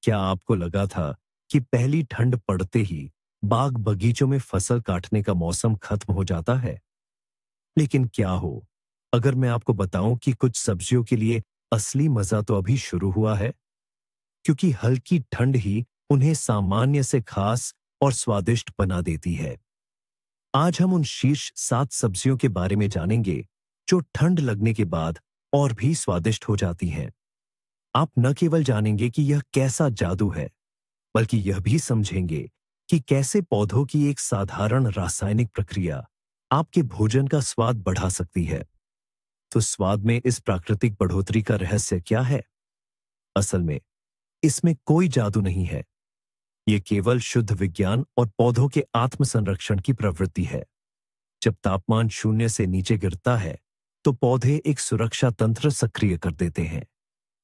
क्या आपको लगा था कि पहली ठंड पड़ते ही बाग बगीचों में फसल काटने का मौसम खत्म हो जाता है? लेकिन क्या हो अगर मैं आपको बताऊं कि कुछ सब्जियों के लिए असली मजा तो अभी शुरू हुआ है, क्योंकि हल्की ठंड ही उन्हें सामान्य से खास और स्वादिष्ट बना देती है। आज हम उन शीर्ष 7 सब्जियों के बारे में जानेंगे जो ठंड लगने के बाद और भी स्वादिष्ट हो जाती हैं। आप न केवल जानेंगे कि यह कैसा जादू है, बल्कि यह भी समझेंगे कि कैसे पौधों की एक साधारण रासायनिक प्रक्रिया आपके भोजन का स्वाद बढ़ा सकती है। तो स्वाद में इस प्राकृतिक बढ़ोतरी का रहस्य क्या है? असल में इसमें कोई जादू नहीं है। ये केवल शुद्ध विज्ञान और पौधों के आत्म संरक्षण की प्रवृत्ति है। जब तापमान शून्य से नीचे गिरता है, तो पौधे एक सुरक्षा तंत्र सक्रिय कर देते हैं।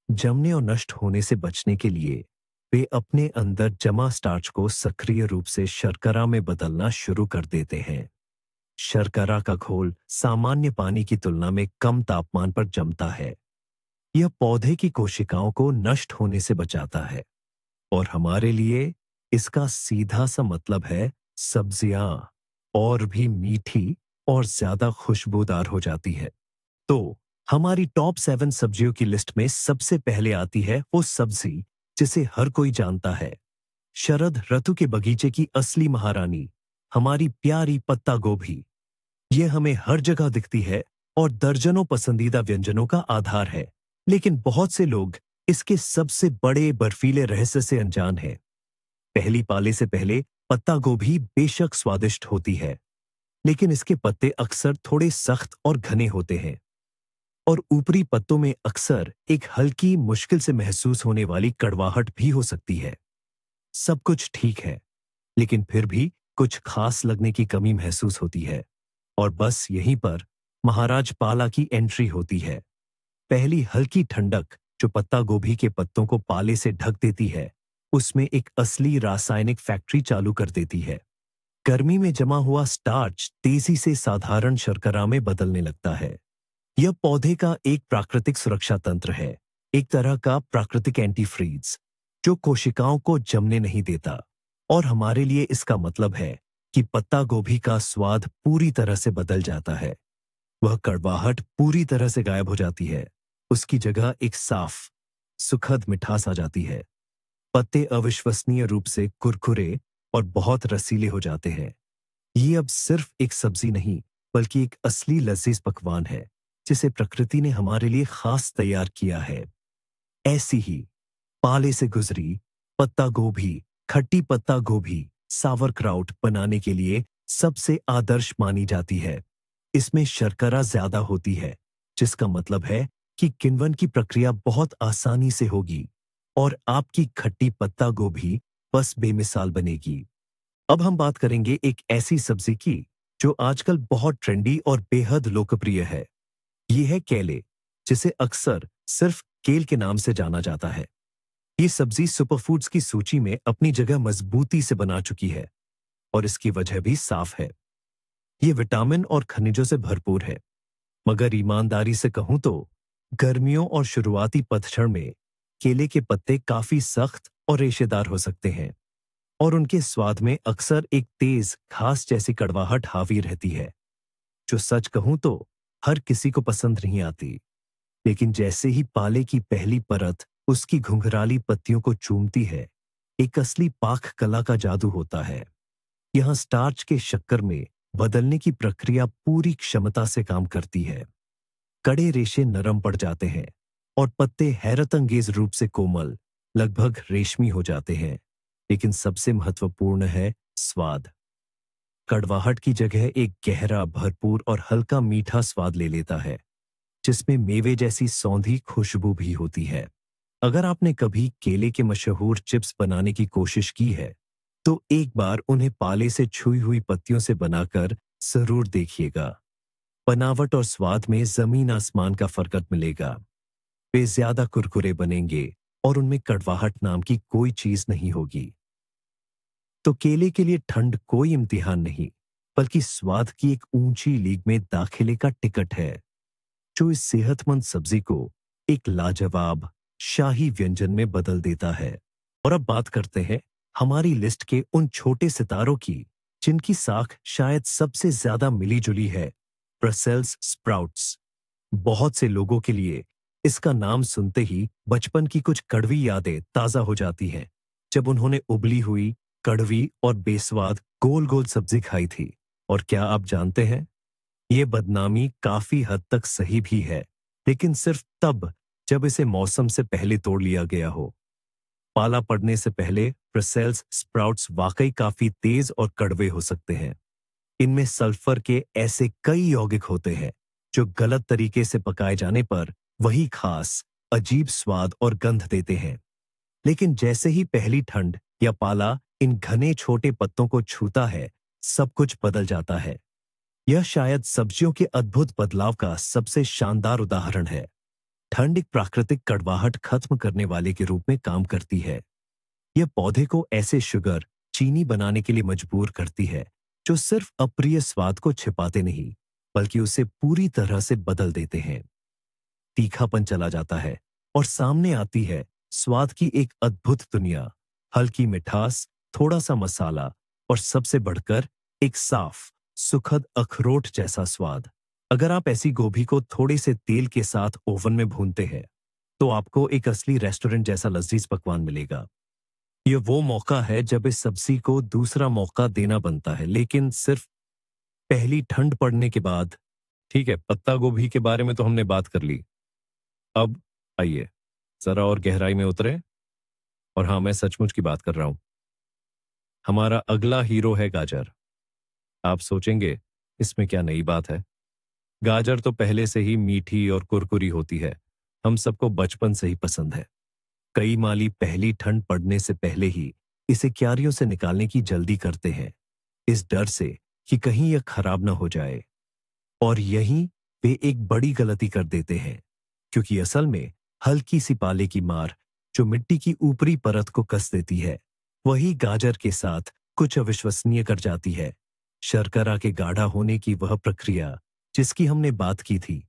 जमने और नष्ट होने से बचने के लिए वे अपने अंदर जमा स्टार्च को सक्रिय रूप से शर्करा में बदलना शुरू कर देते हैं। शर्करा का घोल सामान्य पानी की तुलना में कम तापमान पर जमता है। यह पौधे की कोशिकाओं को नष्ट होने से बचाता है और हमारे लिए इसका सीधा सा मतलब है सब्जियां और भी मीठी और ज्यादा खुशबूदार हो जाती है। तो हमारी टॉप 7 सब्जियों की लिस्ट में सबसे पहले आती है वो सब्जी जिसे हर कोई जानता है, शरद ऋतु के बगीचे की असली महारानी, हमारी प्यारी पत्ता गोभी। यह हमें हर जगह दिखती है और दर्जनों पसंदीदा व्यंजनों का आधार है। लेकिन बहुत से लोग इसके सबसे बड़े बर्फीले रहस्य से अनजान हैं। पहली पाले से पहले पत्ता गोभी बेशक स्वादिष्ट होती है, लेकिन इसके पत्ते अक्सर थोड़े सख्त और घने होते हैं और ऊपरी पत्तों में अक्सर एक हल्की, मुश्किल से महसूस होने वाली कड़वाहट भी हो सकती है। सब कुछ ठीक है, लेकिन फिर भी कुछ खास लगने की कमी महसूस होती है और बस यहीं पर महाराज पाला की एंट्री होती है। पहली हल्की ठंडक जो पत्ता गोभी के पत्तों को पाले से ढक देती है, उसमें एक असली रासायनिक फैक्ट्री चालू कर देती है। गर्मी में जमा हुआ स्टार्च तेजी से साधारण शर्करा में बदलने लगता है। यह पौधे का एक प्राकृतिक सुरक्षा तंत्र है, एक तरह का प्राकृतिक एंटीफ्रीज जो कोशिकाओं को जमने नहीं देता। और हमारे लिए इसका मतलब है कि पत्ता गोभी का स्वाद पूरी तरह से बदल जाता है। वह कड़वाहट पूरी तरह से गायब हो जाती है। उसकी जगह एक साफ, सुखद मिठास आ जाती है। पत्ते अविश्वसनीय रूप से कुरकुरे और बहुत रसीले हो जाते हैं। ये अब सिर्फ एक सब्जी नहीं, बल्कि एक असली लजीज पकवान है जिसे प्रकृति ने हमारे लिए खास तैयार किया है। ऐसी ही पाले से गुजरी पत्ता गोभी, खट्टी पत्ता गोभी सावरक्राउट बनाने के लिए सबसे आदर्श मानी जाती है। इसमें शर्करा ज्यादा होती है, जिसका मतलब है कि किण्वन की प्रक्रिया बहुत आसानी से होगी और आपकी खट्टी पत्ता गोभी बस बेमिसाल बनेगी। अब हम बात करेंगे एक ऐसी सब्जी की जो आजकल बहुत ट्रेंडी और बेहद लोकप्रिय है। ये है केले, जिसे अक्सर सिर्फ केल के नाम से जाना जाता है। ये सब्जी सुपरफूड्स की सूची में अपनी जगह मजबूती से बना चुकी है और इसकी वजह भी साफ है। ये विटामिन और खनिजों से भरपूर है, मगर ईमानदारी से कहूं तो गर्मियों और शुरुआती पतझड़ में केले के पत्ते काफी सख्त और रेशेदार हो सकते हैं और उनके स्वाद में अक्सर एक तेज घास जैसी कड़वाहट हावी रहती है, जो सच कहूं तो हर किसी को पसंद नहीं आती। लेकिन जैसे ही पाले की पहली परत उसकी घुंघराली पत्तियों को चूमती है, एक असली पाक कला का जादू होता है। यहां स्टार्च के शक्कर में बदलने की प्रक्रिया पूरी क्षमता से काम करती है। कड़े रेशे नरम पड़ जाते हैं और पत्ते हैरतअंगेज रूप से कोमल, लगभग रेशमी हो जाते हैं। लेकिन सबसे महत्वपूर्ण है स्वाद। कड़वाहट की जगह एक गहरा, भरपूर और हल्का मीठा स्वाद ले लेता है, जिसमें मेवे जैसी सौंधी खुशबू भी होती है। अगर आपने कभी केले के मशहूर चिप्स बनाने की कोशिश की है, तो एक बार उन्हें पाले से छुई हुई पत्तियों से बनाकर जरूर देखिएगा। बनावट और स्वाद में जमीन आसमान का फर्क मिलेगा। वे ज्यादा कुरकुरे बनेंगे और उनमें कड़वाहट नाम की कोई चीज नहीं होगी। तो केले के लिए ठंड कोई इम्तिहान नहीं, बल्कि स्वाद की एक ऊंची लीग में दाखिले का टिकट है, जो इस सेहतमंद सब्जी को एक लाजवाब शाही व्यंजन में बदल देता है। और अब बात करते हैं हमारी लिस्ट के उन छोटे सितारों की जिनकी साख शायद सबसे ज्यादा मिली जुली है, ब्रसेल्स स्प्राउट्स। बहुत से लोगों के लिए इसका नाम सुनते ही बचपन की कुछ कड़वी यादें ताजा हो जाती हैं, जब उन्होंने उबली हुई, कड़वी और बेस्वाद गोल गोल सब्जी खाई थी। और क्या आप जानते हैं, ये बदनामी काफी हद तक सही भी है, लेकिन सिर्फ तब जब इसे मौसम से पहले तोड़ लिया गया हो। पाला पड़ने से पहले ब्रसेल्स स्प्राउट्स वाकई काफी तेज और कड़वे हो सकते हैं। इनमें सल्फर के ऐसे कई यौगिक होते हैं जो गलत तरीके से पकाए जाने पर वही खास अजीब स्वाद और गंध देते हैं। लेकिन जैसे ही पहली ठंड या पाला इन घने छोटे पत्तों को छूता है, सब कुछ बदल जाता है। यह शायद सब्जियों के अद्भुत बदलाव का सबसे शानदार उदाहरण है। ठंड एक प्राकृतिक कड़वाहट खत्म करने वाले के रूप में काम करती है। यह पौधे को ऐसे शुगर, चीनी बनाने के लिए मजबूर करती है जो सिर्फ अप्रिय स्वाद को छिपाते नहीं, बल्कि उसे पूरी तरह से बदल देते हैं। तीखापन चला जाता है और सामने आती है स्वाद की एक अद्भुत दुनिया। हल्की मिठास, थोड़ा सा मसाला और सबसे बढ़कर एक साफ, सुखद अखरोट जैसा स्वाद। अगर आप ऐसी गोभी को थोड़े से तेल के साथ ओवन में भूनते हैं, तो आपको एक असली रेस्टोरेंट जैसा लजीज पकवान मिलेगा। यह वो मौका है जब इस सब्जी को दूसरा मौका देना बनता है, लेकिन सिर्फ पहली ठंड पड़ने के बाद। ठीक है, पत्ता गोभी के बारे में तो हमने बात कर ली। अब आइए जरा और गहराई में उतरे। और हाँ, मैं सचमुच की बात कर रहा हूं। हमारा अगला हीरो है गाजर। आप सोचेंगे इसमें क्या नई बात है। गाजर तो पहले से ही मीठी और कुरकुरी होती है, हम सबको बचपन से ही पसंद है। कई माली पहली ठंड पड़ने से पहले ही इसे क्यारियों से निकालने की जल्दी करते हैं, इस डर से कि कहीं यह खराब न हो जाए। और यहीं वे एक बड़ी गलती कर देते हैं, क्योंकि असल में हल्की सी पाले की मार जो मिट्टी की ऊपरी परत को कस देती है, वही गाजर के साथ कुछ अविश्वसनीय कर जाती है। शर्करा के गाढ़ा होने की वह प्रक्रिया जिसकी हमने बात की थी,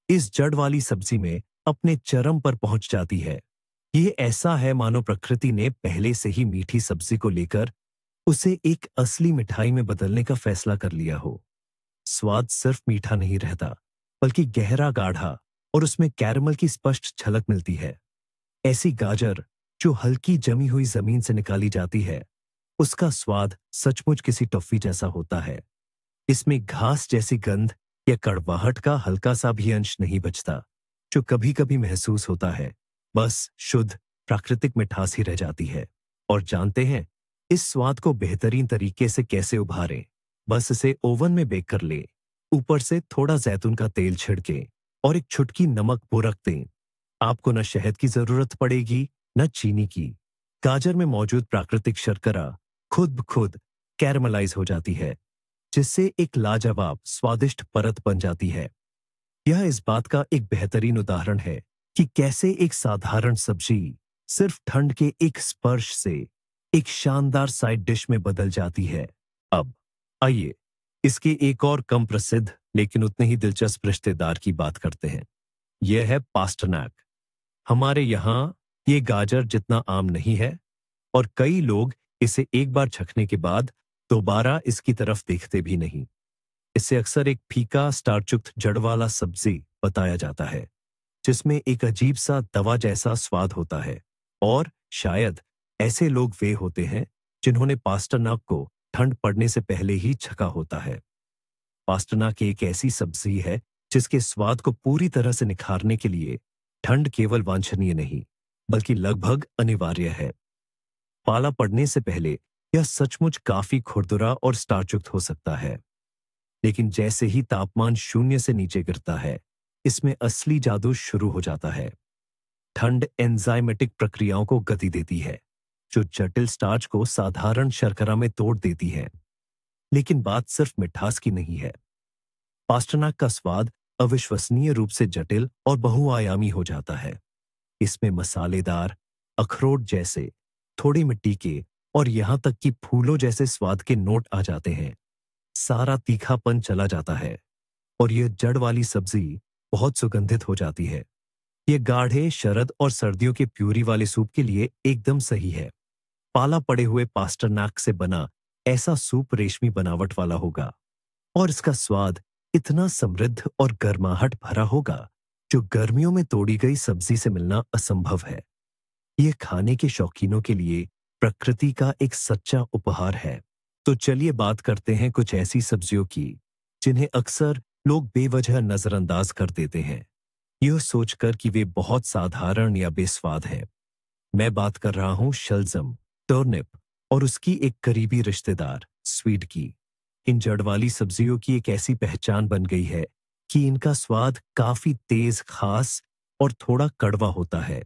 इस जड़ वाली सब्जी में अपने चरम पर पहुंच जाती है। ये ऐसा है मानो प्रकृति ने पहले से ही मीठी सब्जी को लेकर उसे एक असली मिठाई में बदलने का फैसला कर लिया हो। स्वाद सिर्फ मीठा नहीं रहता, बल्कि गहरा, गाढ़ा और उसमें कैरमल की स्पष्ट झलक मिलती है। ऐसी गाजर जो हल्की जमी हुई जमीन से निकाली जाती है, उसका स्वाद सचमुच किसी टॉफी जैसा होता है। इसमें घास जैसी गंध या कड़वाहट का हल्का सा भी अंश नहीं बचता, जो कभी कभी महसूस होता है। बस शुद्ध प्राकृतिक मिठास ही रह जाती है। और जानते हैं इस स्वाद को बेहतरीन तरीके से कैसे उभारें? बस इसे ओवन में बेक कर ले, ऊपर से थोड़ा जैतून का तेल छिड़के और एक चुटकी नमक बुरक दें। आपको न शहद की जरूरत पड़ेगी, न चीनी की। गाजर में मौजूद प्राकृतिक शर्करा खुद ब खुद कैरमलाइज हो जाती है, जिससे एक लाजवाब स्वादिष्ट परत बन जाती है। यह इस बात का एक बेहतरीन उदाहरण है कि कैसे एक साधारण सब्जी सिर्फ ठंड के एक स्पर्श से एक शानदार साइड डिश में बदल जाती है। अब आइए इसके एक और कम प्रसिद्ध लेकिन उतने ही दिलचस्प रिश्तेदार की बात करते हैं। यह है पास्टरनैक। हमारे यहाँ ये गाजर जितना आम नहीं है, और कई लोग इसे एक बार चखने के बाद दोबारा इसकी तरफ देखते भी नहीं। इसे अक्सर एक फीका स्टार्चयुक्त जड़ वाला सब्जी बताया जाता है, जिसमें एक अजीब सा दवा जैसा स्वाद होता है। और शायद ऐसे लोग वे होते हैं जिन्होंने पास्टरनाक को ठंड पड़ने से पहले ही छका होता है। पास्टरनाक एक ऐसी सब्जी है जिसके स्वाद को पूरी तरह से निखारने के लिए ठंड केवल वांछनीय नहीं, बल्कि लगभग अनिवार्य है। पाला पड़ने से पहले यह सचमुच काफी खुरदुरा और स्टार्चयुक्त हो सकता है, लेकिन जैसे ही तापमान शून्य से नीचे गिरता है, इसमें असली जादू शुरू हो जाता है। ठंड एंजाइमेटिक प्रक्रियाओं को गति देती है, जो जटिल स्टार्च को साधारण शर्करा में तोड़ देती है। लेकिन बात सिर्फ मिठास की नहीं है। पास्टरनाक का स्वाद अविश्वसनीय रूप से जटिल और बहुआयामी हो जाता है। इसमें मसालेदार, अखरोट जैसे, थोड़ी मिट्टी के और यहां तक कि फूलों जैसे स्वाद के नोट आ जाते हैं। सारा तीखापन चला जाता है और यह जड़ वाली सब्जी बहुत सुगंधित हो जाती है। ये गाढ़े शरद और सर्दियों के प्यूरी वाले सूप के लिए एकदम सही है। पाला पड़े हुए पास्टरनाक से बना ऐसा सूप रेशमी बनावट वाला होगा और इसका स्वाद इतना समृद्ध और गर्माहट भरा होगा जो गर्मियों में तोड़ी गई सब्जी से मिलना असंभव है। यह खाने के शौकीनों के लिए प्रकृति का एक सच्चा उपहार है। तो चलिए बात करते हैं कुछ ऐसी सब्जियों की जिन्हें अक्सर लोग बेवजह नजरअंदाज कर देते हैं, यह सोचकर कि वे बहुत साधारण या बेस्वाद हैं। मैं बात कर रहा हूं शलजम, टर्निप और उसकी एक करीबी रिश्तेदार स्वीड की। इन जड़ वाली सब्जियों की एक ऐसी पहचान बन गई है कि इनका स्वाद काफी तेज, खास और थोड़ा कड़वा होता है।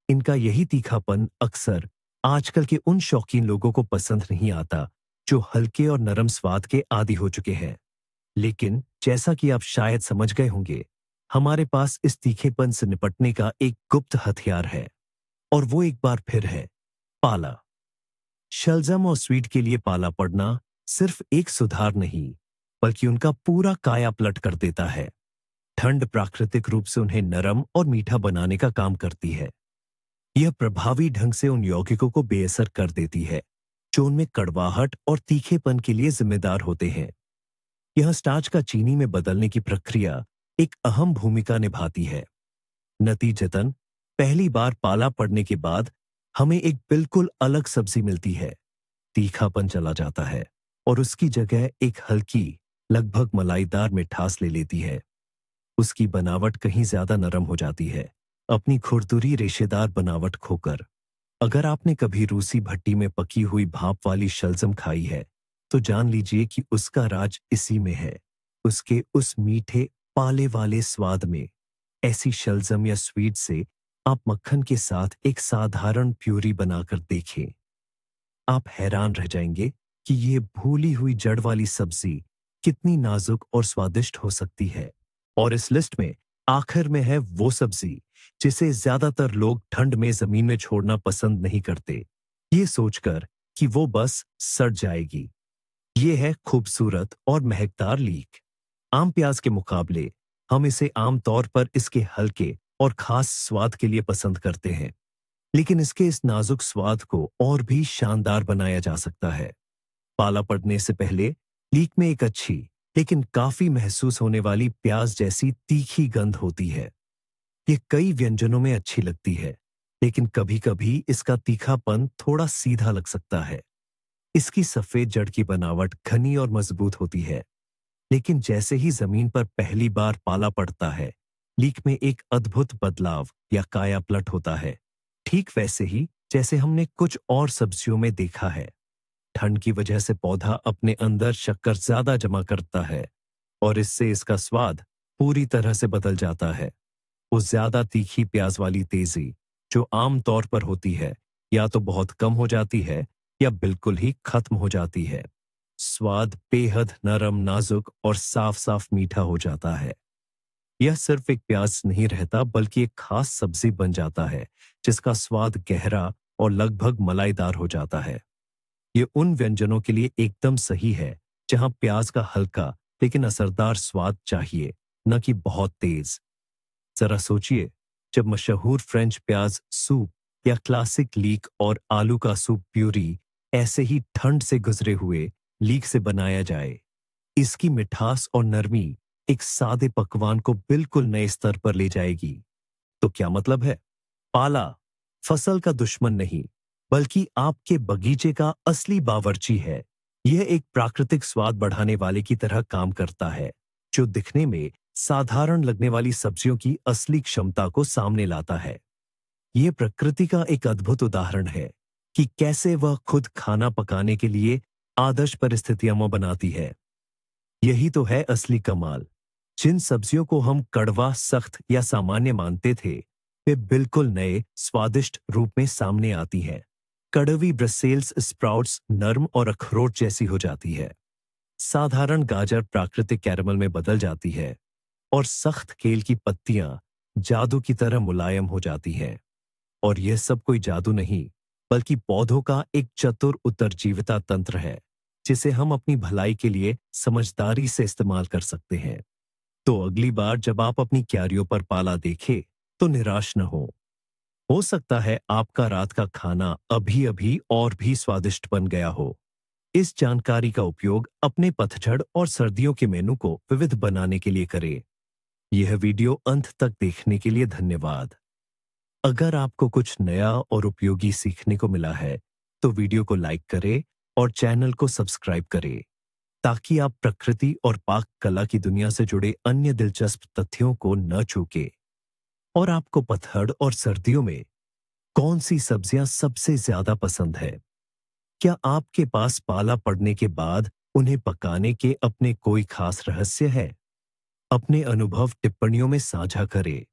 इनका यही तीखापन अक्सर आजकल के उन शौकीन लोगों को पसंद नहीं आता जो हल्के और नरम स्वाद के आदी हो चुके हैं। लेकिन जैसा कि आप शायद समझ गए होंगे, हमारे पास इस तीखेपन से निपटने का एक गुप्त हथियार है और वो एक बार फिर है पाला। शलजम और स्वीट के लिए पाला पड़ना सिर्फ एक सुधार नहीं, बल्कि उनका पूरा काया पलट कर देता है। ठंड प्राकृतिक रूप से उन्हें नरम और मीठा बनाने का काम करती है। यह प्रभावी ढंग से उन यौगिकों को बेअसर कर देती है जो उनमें कड़वाहट और तीखेपन के लिए जिम्मेदार होते हैं। यह स्टार्च का चीनी में बदलने की प्रक्रिया एक अहम भूमिका निभाती है। नतीजतन पहली बार पाला पड़ने के बाद हमें एक बिल्कुल अलग सब्जी मिलती है। तीखापन चला जाता है और उसकी जगह एक हल्की, लगभग मलाईदार मिठास ले लेती है। उसकी बनावट कहीं ज्यादा नरम हो जाती है, अपनी खुरदुरी रेशेदार बनावट खोकर। अगर आपने कभी रूसी भट्टी में पकी हुई भाप वाली शलजम खाई है, तो जान लीजिए कि उसका राज इसी में है, उसके उस मीठे पाले वाले स्वाद में। ऐसी शलजम या स्वीट से आप मक्खन के साथ एक साधारण प्यूरी बनाकर देखें। आप हैरान रह जाएंगे कि ये भूली हुई जड़ वाली सब्जी कितनी नाजुक और स्वादिष्ट हो सकती है। और इस लिस्ट में आखिर में है वो सब्जी जिसे ज्यादातर लोग ठंड में जमीन में छोड़ना पसंद नहीं करते, ये सोचकर कि वो बस सड़ जाएगी। ये है खूबसूरत और महकदार लीक। आम प्याज के मुकाबले हम इसे आमतौर पर इसके हल्के और खास स्वाद के लिए पसंद करते हैं, लेकिन इसके इस नाजुक स्वाद को और भी शानदार बनाया जा सकता है। पाला पड़ने से पहले लीक में एक अच्छी लेकिन काफी महसूस होने वाली प्याज जैसी तीखी गंध होती है। ये कई व्यंजनों में अच्छी लगती है, लेकिन कभी-कभी इसका तीखापन थोड़ा सीधा लग सकता है। इसकी सफेद जड़ की बनावट घनी और मजबूत होती है, लेकिन जैसे ही जमीन पर पहली बार पाला पड़ता है, लीक में एक अद्भुत बदलाव या काया पलट होता है। ठीक वैसे ही जैसे हमने कुछ और सब्जियों में देखा है। ठंड की वजह से पौधा अपने अंदर शक्कर ज्यादा जमा करता है और इससे इसका स्वाद पूरी तरह से बदल जाता है। वो ज्यादा तीखी प्याज वाली तेजी जो आम तौर पर होती है, या तो बहुत कम हो जाती है या बिल्कुल ही खत्म हो जाती है। स्वाद बेहद नरम, नाजुक और साफ साफ मीठा हो जाता है। यह सिर्फ एक प्याज नहीं रहता, बल्कि एक खास सब्जी बन जाता है जिसका स्वाद गहरा और लगभग मलाईदार हो जाता है। ये उन व्यंजनों के लिए एकदम सही है जहां प्याज का हल्का लेकिन असरदार स्वाद चाहिए, न कि बहुत तेज। जरा सोचिए, जब मशहूर फ्रेंच प्याज सूप या क्लासिक लीक और आलू का सूप प्यूरी ऐसे ही ठंड से गुजरे हुए लीक से बनाया जाए, इसकी मिठास और नरमी एक सादे पकवान को बिल्कुल नए स्तर पर ले जाएगी। तो क्या मतलब है? पाला फसल का दुश्मन नहीं, बल्कि आपके बगीचे का असली बावर्ची है। यह एक प्राकृतिक स्वाद बढ़ाने वाले की तरह काम करता है, जो दिखने में साधारण लगने वाली सब्जियों की असली क्षमता को सामने लाता है। यह प्रकृति का एक अद्भुत उदाहरण है कि कैसे वह खुद खाना पकाने के लिए आदर्श परिस्थितियां बनाती है। यही तो है असली कमाल। जिन सब्जियों को हम कड़वा, सख्त या सामान्य मानते थे, वे बिल्कुल नए, स्वादिष्ट रूप में सामने आती हैं। कड़वी ब्रसेल्स स्प्राउट्स नर्म और अखरोट जैसी हो जाती है। साधारण गाजर प्राकृतिक कैरमल में बदल जाती है और सख्त केल की पत्तियां जादू की तरह मुलायम हो जाती हैं। और यह सब कोई जादू नहीं, बल्कि पौधों का एक चतुर उत्तरजीविता तंत्र है, जिसे हम अपनी भलाई के लिए समझदारी से इस्तेमाल कर सकते हैं। तो अगली बार जब आप अपनी क्यारियों पर पाला देखें, तो निराश न हो सकता है आपका रात का खाना अभी-अभी और भी स्वादिष्ट बन गया हो। इस जानकारी का उपयोग अपने पतझड़ और सर्दियों के मेनू को विविध बनाने के लिए करें। यह वीडियो अंत तक देखने के लिए धन्यवाद। अगर आपको कुछ नया और उपयोगी सीखने को मिला है, तो वीडियो को लाइक करें और चैनल को सब्सक्राइब करें, ताकि आप प्रकृति और पाक कला की दुनिया से जुड़े अन्य दिलचस्प तथ्यों को न चूकें। और आपको पतझड़ और सर्दियों में कौन सी सब्जियां सबसे ज्यादा पसंद है? क्या आपके पास पाला पड़ने के बाद उन्हें पकाने के अपने कोई खास रहस्य है? अपने अनुभव टिप्पणियों में साझा करें।